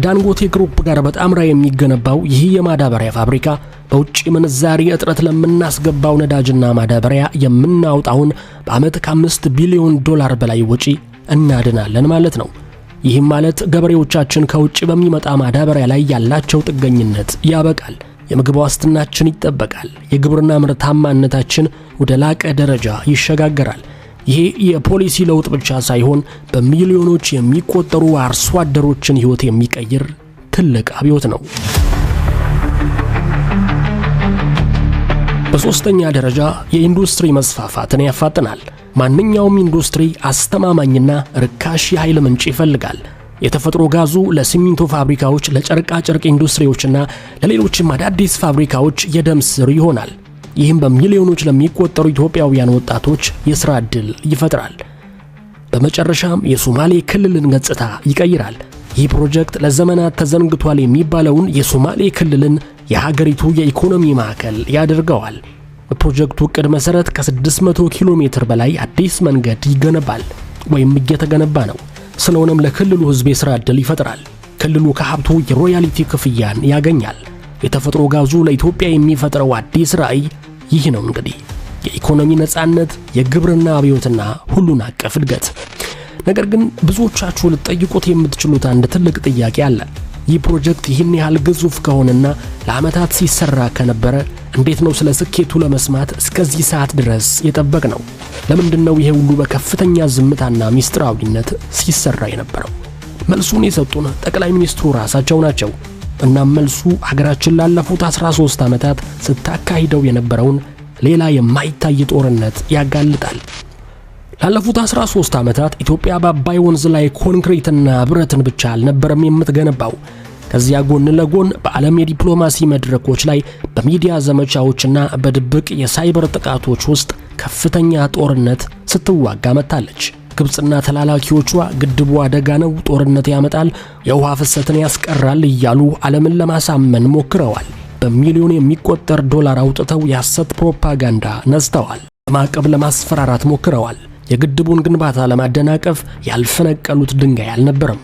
ከዳንጎቴ ግሩፕ ጋር በጣምራ የሚገነባው ይህ የማዳበሪያ ፋብሪካ በውጭ ምንዛሪ እጥረት ለምናስገባው ነዳጅና ማዳበሪያ የምናውጣውን በአመት ከ5 ቢሊዮን ዶላር በላይ ወጪ እናድናለን ማለት ነው። ይህም ማለት ገበሬዎቻችን ከውጭ በሚመጣ ማዳበሪያ ላይ ያላቸው ጥገኝነት ያበቃል። የምግብ ዋስትናችን ይጠበቃል። የግብርና ምርታማነታችን ወደ ላቀ ደረጃ ይሸጋገራል። ይሄ የፖሊሲ ለውጥ ብቻ ሳይሆን በሚሊዮኖች የሚቆጠሩ አርሶ አደሮችን ህይወት የሚቀይር ትልቅ አብዮት ነው። በሶስተኛ ደረጃ የኢንዱስትሪ መስፋፋትን ያፋጥናል። ማንኛውም ኢንዱስትሪ አስተማማኝና ርካሽ የኃይል ምንጭ ይፈልጋል። የተፈጥሮ ጋዙ ለሲሚንቶ ፋብሪካዎች፣ ለጨርቃ ጨርቅ ኢንዱስትሪዎችና ለሌሎችም አዳዲስ ፋብሪካዎች የደም ስር ይሆናል። ይህም በሚሊዮኖች ለሚቆጠሩ ኢትዮጵያውያን ወጣቶች የሥራ ዕድል ይፈጥራል። በመጨረሻም የሶማሌ ክልልን ገጽታ ይቀይራል። ይህ ፕሮጀክት ለዘመናት ተዘንግቷል የሚባለውን የሶማሌ ክልልን የሀገሪቱ የኢኮኖሚ ማዕከል ያደርገዋል። በፕሮጀክቱ ዕቅድ መሠረት ከ600 ኪሎ ሜትር በላይ አዲስ መንገድ ይገነባል ወይም እየተገነባ ነው። ስለሆነም ለክልሉ ሕዝብ የሥራ ዕድል ይፈጥራል። ክልሉ ከሀብቱ የሮያሊቲ ክፍያን ያገኛል። የተፈጥሮ ጋዙ ለኢትዮጵያ የሚፈጥረው አዲስ ራዕይ ይህ ነው። እንግዲህ የኢኮኖሚ ነጻነት፣ የግብርና አብዮትና ሁሉን አቀፍ እድገት። ነገር ግን ብዙዎቻችሁ ልትጠይቁት የምትችሉት አንድ ትልቅ ጥያቄ አለ። ይህ ፕሮጀክት ይህን ያህል ግዙፍ ከሆነና ለዓመታት ሲሰራ ከነበረ እንዴት ነው ስለ ስኬቱ ለመስማት እስከዚህ ሰዓት ድረስ የጠበቅነው? ለምንድነው ይሄ ሁሉ በከፍተኛ ዝምታና ሚስጥራዊነት ሲሰራ የነበረው? መልሱን የሰጡን ጠቅላይ ሚኒስትሩ ራሳቸው ናቸው። እናም መልሱ ሀገራችን ላለፉት 13 ዓመታት ስታካሂደው የነበረውን ሌላ የማይታይ ጦርነት ያጋልጣል። ላለፉት 13 ዓመታት ኢትዮጵያ በአባይ ወንዝ ላይ ኮንክሪትና ብረትን ብቻ አልነበረም የምትገነባው። ከዚያ ጎን ለጎን በዓለም የዲፕሎማሲ መድረኮች ላይ በሚዲያ ዘመቻዎችና በድብቅ የሳይበር ጥቃቶች ውስጥ ከፍተኛ ጦርነት ስትዋጋ መጥታለች። ግብጽና ተላላኪዎቿ ግድቡ አደጋ ነው፣ ጦርነት ያመጣል፣ የውሃ ፍሰትን ያስቀራል እያሉ ዓለምን ለማሳመን ሞክረዋል። በሚሊዮን የሚቆጠር ዶላር አውጥተው የሐሰት ፕሮፓጋንዳ ነዝተዋል። በማዕቀብ ለማስፈራራት ሞክረዋል። የግድቡን ግንባታ ለማደናቀፍ ያልፈነቀሉት ድንጋይ አልነበረም።